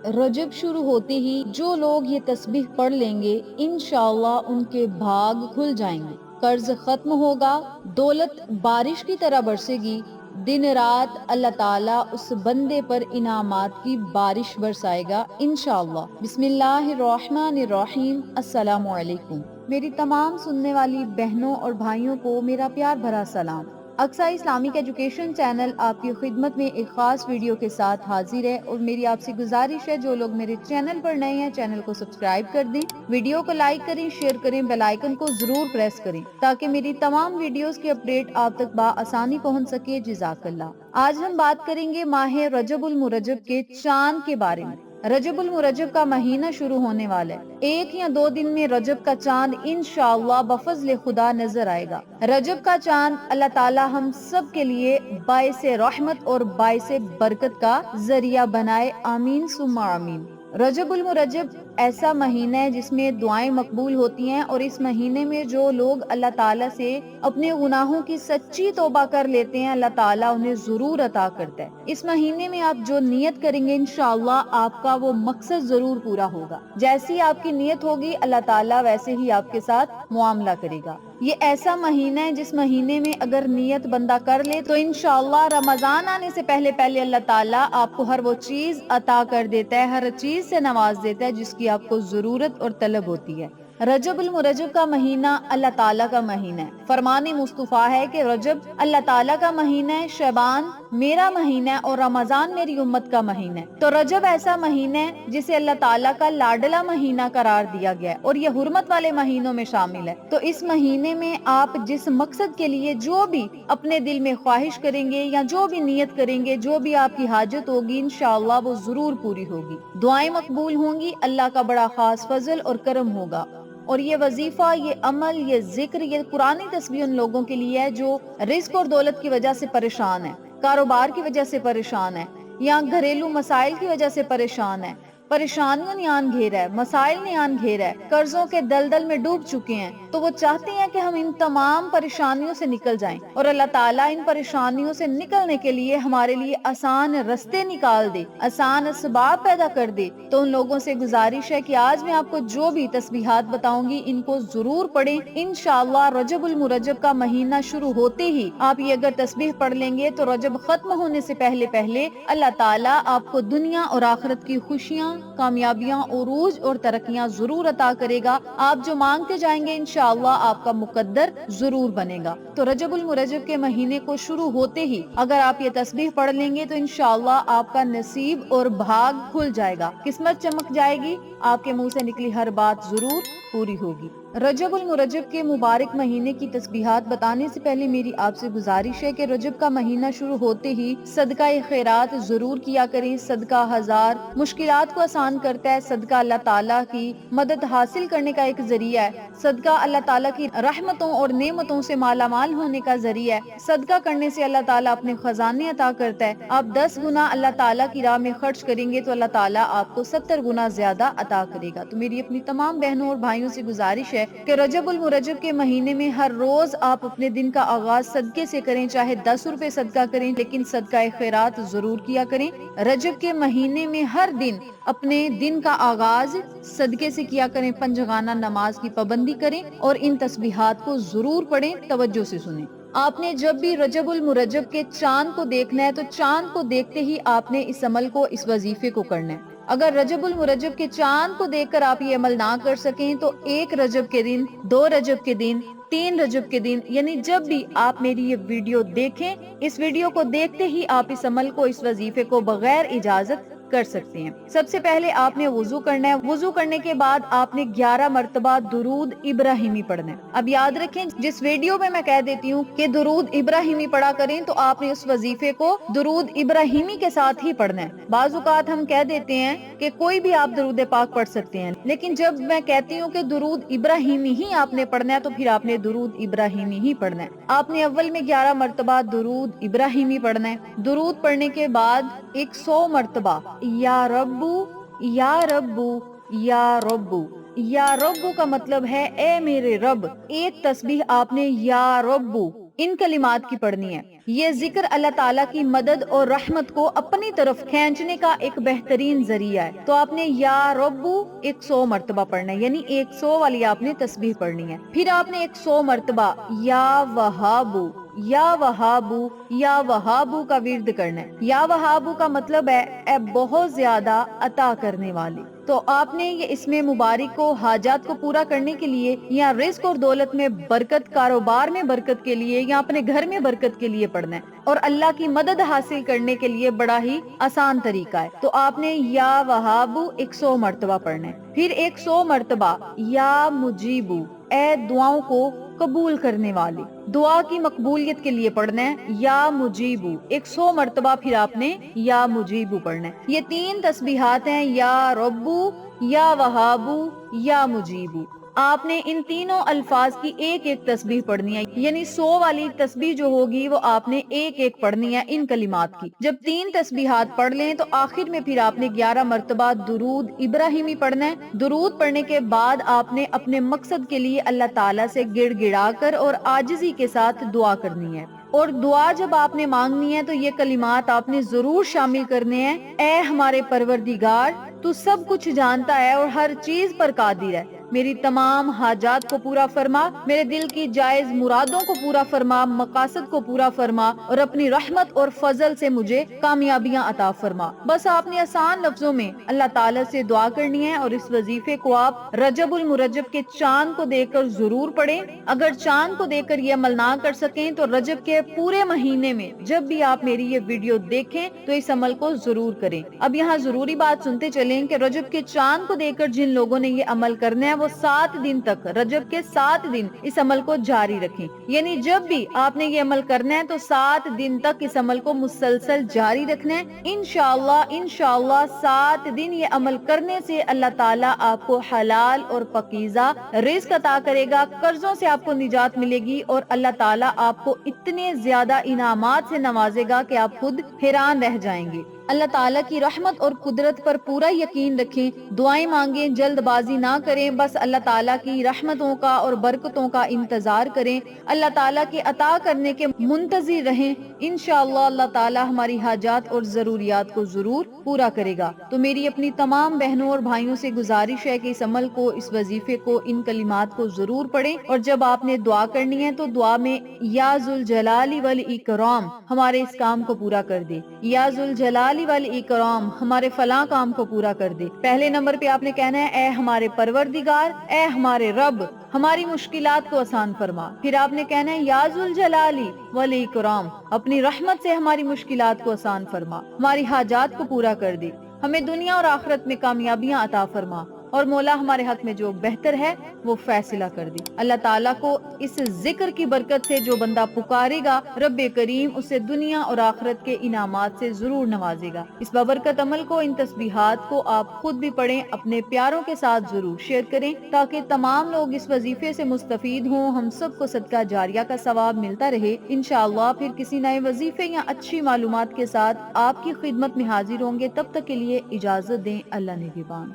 रजब शुरू होते ही जो लोग ये तस्बीह पढ़ लेंगे इंशाअल्लाह उनके भाग खुल जाएंगे, कर्ज खत्म होगा, दौलत बारिश की तरह बरसेगी। दिन रात अल्लाह ताला उस बंदे पर इनामात की बारिश बरसाएगा इंशाअल्लाह। बिस्मिल्लाहिर्रहमानिर्रहीम। अस्सलामु अलैकुम। मेरी तमाम सुनने वाली बहनों और भाइयों को मेरा प्यार भरा सलाम। अक्सा इस्लामिक एजुकेशन चैनल आपकी खिदमत में एक खास वीडियो के साथ हाजिर है और मेरी आपसे गुजारिश है, जो लोग मेरे चैनल पर नए हैं चैनल को सब्सक्राइब कर दें, वीडियो को लाइक करें, शेयर करें, बेल आइकन को जरूर प्रेस करें ताकि मेरी तमाम वीडियोस की अपडेट आप तक आसानी पहुंच सके। जज़ाकल्लाह। आज हम बात करेंगे माह रजबुल मुरज्जब के चांद के बारे में। रजबुल मुरज्जब का महीना शुरू होने वाला है। 1 या 2 दिन में रजब का चांद इंशाअल्लाह बफज़्ल खुदा नजर आएगा। रजब का चांद अल्लाह ताला हम सब के लिए बाइसे रहमत और बाइसे बरकत का जरिया बनाए, आमीन सुम्मा आमीन। रजबुल मुरज्जब ऐसा महीना है जिसमें दुआएं मकबूल होती हैं और इस महीने में जो लोग अल्लाह ताला से अपने गुनाहों की सच्ची तौबा कर लेते हैं, अल्लाह ताला उन्हें जरूर अता करता है। इस महीने में आप जो नियत करेंगे इंशाअल्लाह आपका वो मकसद जरूर पूरा होगा। जैसी आपकी नियत होगी अल्लाह ताला वैसे ही आपके साथ मुआमला करेगा। ये ऐसा महीना है जिस महीने में अगर नियत बंदा कर ले तो इंशाअल्लाह रमजान आने से पहले पहले अल्लाह ताला आपको हर वो चीज अता कर देता है, हर चीज से नवाज देता है जिसकी आपको जरूरत और तलब होती है। रजबुल मुरज्जब का महीना अल्लाह ताला का महीना है। फरमान मुस्तफा है कि रजब अल्लाह ताला का महीना है, शबान मेरा महीना है और रमजान मेरी उम्मत का महीना है। तो रजब ऐसा महीना है जिसे अल्लाह ताला का लाडला महीना करार दिया गया है और ये हुर्मत वाले महीनों में शामिल है। तो इस महीने में आप जिस मकसद के लिए जो भी अपने दिल में ख्वाहिश करेंगे या जो भी नियत करेंगे, जो भी आपकी हाजत होगी इंशाअल्लाह वो जरूर पूरी होगी, दुआएं मकबूल होंगी, अल्लाह का बड़ा खास फजल और करम होगा। और ये वजीफा, ये अमल, ये जिक्र, ये पुरानी तस्बीह उन लोगों के लिए है जो रिस्क और दौलत की वजह से परेशान है, कारोबार की वजह से परेशान है या घरेलू मसाइल की वजह से परेशान है। परेशानियों ने आन घेरा है, मसाइल ने आन घेरा है, कर्जों के दलदल में डूब चुके हैं। तो वो चाहते हैं कि हम इन तमाम परेशानियों से निकल जाएं और अल्लाह ताला इन परेशानियों से निकलने के लिए हमारे लिए आसान रास्ते निकाल दे, आसान असबाब पैदा कर दे। तो उन लोगों से गुजारिश है कि आज मैं आपको जो भी तस्बीहात बताऊंगी इनको जरूर पढ़ें। इंशाअल्लाह रजबुल मुरज्जब का महीना शुरू होते ही आप ये अगर तस्बीह पढ़ लेंगे तो रजब खत्म होने से पहले पहले अल्लाह ताला आपको दुनिया और आखिरत की खुशियाँ, कामयाबियां, उरूज और तरक्कियां जरूर अता करेगा। आप जो मांगते जाएंगे इंशाअल्लाह आपका मुकद्दर जरूर बनेगा। तो रजबुल मुरज्जब के महीने को शुरू होते ही अगर आप ये तस्बीह पढ़ लेंगे तो इंशाअल्लाह आपका नसीब और भाग खुल जाएगा, किस्मत चमक जाएगी, आपके मुंह से निकली हर बात जरूर पूरी होगी। रजबुल मुरज्जब के मुबारक महीने की तस्बीहात बताने से पहले मेरी आपसे गुजारिश है कि रजब का महीना शुरू होते ही सदका खैरात जरूर किया करें। सदका हजार मुश्किलात को आसान करता है। सदका अल्लाह ताला की मदद हासिल करने का एक जरिया है। सदका अल्लाह ताला की रहमतों और नेमतों से मालामाल होने का जरिया है। सदका करने से अल्लाह ताला अपने खजाने अता करता है। आप 10 गुना अल्लाह ताला की राह में खर्च करेंगे तो अल्लाह ताला आपको 70 गुना ज्यादा अता करेगा। तो मेरी अपनी तमाम बहनों और भाइयों से गुजारिश है कि रजबुल मुरज्जब के महीने में हर रोज आप अपने दिन का आगाज सदके से करें, चाहे 10 रुपए सदका करें, लेकिन सदका खैरात जरूर किया करें। रजब के महीने में हर दिन अपने दिन का आगाज सदके से किया करें, पंजगाना नमाज की पाबंदी करें और इन तस्बीहात को जरूर पढ़ें। तवज्जो से सुनें। आपने जब भी रजबुल मुरज्जब के चांद को देखना है तो चांद को देखते ही आपने इस अमल को, इस वजीफे को करना है। अगर रजबुल मुरज्जब के चांद को देखकर आप ये अमल ना कर सकें तो 1 रजब के दिन, 2 रजब के दिन, 3 रजब के दिन, यानी जब भी आप मेरी ये वीडियो देखें, इस वीडियो को देखते ही आप इस अमल को, इस वजीफे को बगैर इजाजत कर सकते हैं। सबसे पहले आपने वुजू करना है। वुजू करने के बाद आपने 11 मरतबा दुरूद इब्राहिमी पढ़ना है। अब याद रखें, जिस वीडियो में मैं कह देती हूँ कि दुरूद इब्राहिमी पढ़ा करें तो आपने उस वजीफे को दुरूद इब्राहिमी के साथ ही पढ़ना है। बाज़ औक़ात हम कह देते हैं कि कोई भी आप दुरूद पाक पढ़ सकते हैं, लेकिन जब मैं कहती हूँ कि दुरूद इब्राहिमी ही आपने पढ़ना है तो फिर आपने दुरूद इब्राहिमी ही पढ़ना है। आपने अव्वल में 11 मरतबा दुरूद इब्राहिमी पढ़ना है। दुरूद पढ़ने के बाद 100 मरतबा या रब्बू या रब्बू या रब्बू। या रब्बू का मतलब है ए मेरे रब। एक तस्बीह आपने या रब्बू ان کلمات کی پڑھنی ہے۔ یہ ذکر اللہ تعالیٰ کی مدد اور رحمت کو اپنی طرف کھینچنے کا ایک بہترین ذریعہ ہے۔ تو آپ نے یا ربو 100 مرتبہ پڑھنا ہے، یعنی 100 والی آپ نے تسبیح پڑھنی ہے۔ پھر آپ نے 100 مرتبہ یا وہابو یا وہابو یا وہابو کا ورد کرنا ہے۔ یا وہابو کا مطلب ہے اے بہت زیادہ عطا کرنے والے۔ تو آپ نے یہ اسم مبارک کو حاجات کو پورا کرنے کے لیے یا رزق اور دولت میں برکت، کاروبار میں برکت کے لیے یا اپنے گھر میں برکت کے لیے پڑھنا ہے، اور اللہ کی مدد حاصل کرنے کے لیے بڑا ہی آسان طریقہ ہے۔ تو آپ نے یا وہابو 100 مرتبہ پڑھنا ہے۔ پھر 100 مرتبہ یا مجیبو اے دعاؤں کو قبول کرنے والے، دعا کی مقبولیت کے لیے پڑھنا ہے یا مجیبو 100 مرتبہ۔ پھر آپ نے یا مجیبو پڑھنا ہے۔ یہ 3 تسبیحات ہیں، یا ربو یا وہابو یا مجیبو۔ آپ نے ان تینوں الفاظ کی ایک ایک تسبیح پڑھنی ہے، یعنی 100 والی تسبیح جو ہوگی وہ آپ نے ایک ایک پڑھنی ہے ان کلمات کی۔ جب 3 تسبیحات پڑھ لیں تو آخر میں پھر آپ نے 11 مرتبہ درود ابراہیمی پڑھنا ہے۔ درود پڑھنے کے بعد آپ نے اپنے مقصد کے لیے اللہ تعالیٰ سے گڑ گڑا کر اور عاجزی کے ساتھ دعا کرنی ہے، اور دعا جب آپ نے مانگنی ہے تو یہ کلمات آپ نے ضرور شامل کرنے ہیں۔ اے ہمارے پروردگار، تو سب کچھ جانتا ہے اور ہر چیز پر قادر ہے، میری تمام حاجات کو پورا فرما، میرے دل کی جائز مرادوں کو پورا فرما، مقاصد کو پورا فرما، اور اپنی رحمت اور فضل سے مجھے کامیابیاں عطا فرما۔ بس آپ نے آسان لفظوں میں اللہ تعالیٰ سے دعا کرنی ہے، اور اس وظیفے کو آپ رجب المرجب کے چاند کو دیکھ کر ضرور پڑھیں۔ اگر چاند کو دیکھ کر یہ عمل نہ کر سکیں تو رجب کے پورے مہینے میں جب بھی آپ میری یہ ویڈیو دیکھیں تو اس عمل کو ضرور کریں۔ اب یہاں ضروری بات سنتے چلیں کہ رجب کے چاند کو دیکھ کر جن لوگوں نے یہ عمل کرنا ہے وہ 7 دن تک، رجب کے 7 دن اس عمل کو جاری رکھیں، یعنی جب بھی آپ نے یہ عمل کرنا ہے تو 7 دن تک اس عمل کو مسلسل جاری رکھنا ہے۔ انشاءاللہ 7 دن یہ عمل کرنے سے اللہ تعالیٰ آپ کو حلال اور پاکیزہ رزق عطا کرے گا، قرضوں سے آپ کو نجات ملے گی، اور اللہ تعالیٰ آپ کو اتنے زیادہ انعامات سے نوازے گا کہ آپ خود حیران رہ جائیں گے۔ اللہ تعالیٰ کی رحمت اور قدرت پر پورا یقین رکھیں، دعائیں مانگیں، جلد بازی نہ کریں، بس اللہ تعالیٰ کی رحمتوں کا اور برکتوں کا انتظار کریں، اللہ تعالیٰ کے عطا کرنے کے منتظر رہیں۔ انشاءاللہ اللہ تعالیٰ ہماری حاجات اور ضروریات کو ضرور پورا کرے گا۔ تو میری اپنی تمام بہنوں اور بھائیوں سے گزارش ہے کہ اس عمل کو، اس وظیفے کو، ان کلمات کو ضرور پڑھیں، اور جب آپ نے دعا کرنی ہے تو دعا میں یا ذوالجلال والاکرام ہمارے اس کام کو پورا کر دے، یا ذوالجلال والاکرام ہمارے فلاں کام کو پورا کر دے۔ پہلے نمبر پہ آپ نے کہنا ہے اے ہمارے پروردگار، اے ہمارے رب، ہماری مشکلات کو آسان فرما۔ پھر آپ نے کہنا ہے یا ذوالجلال والاکرام، اپنی رحمت سے ہماری مشکلات کو آسان فرما، ہماری حاجات کو پورا کر دے، ہمیں دنیا اور آخرت میں کامیابیاں عطا فرما، اور مولا ہمارے حق میں جو بہتر ہے وہ فیصلہ کر دے۔ اللہ تعالیٰ کو اس ذکر کی برکت سے جو بندہ پکارے گا، رب کریم اسے دنیا اور آخرت کے انعامات سے ضرور نوازے گا۔ اس بابرکت عمل کو، ان تسبیحات کو آپ خود بھی پڑھیں، اپنے پیاروں کے ساتھ ضرور شیئر کریں تاکہ تمام لوگ اس وظیفے سے مستفید ہوں، ہم سب کو صدقہ جاریہ کا ثواب ملتا رہے۔ انشاءاللہ پھر کسی نئے وظیفے یا اچھی معلومات کے ساتھ آپ کی خدمت میں حاضر ہوں گے، تب تک کے لیے اجازت دیں، اللہ نگہبان۔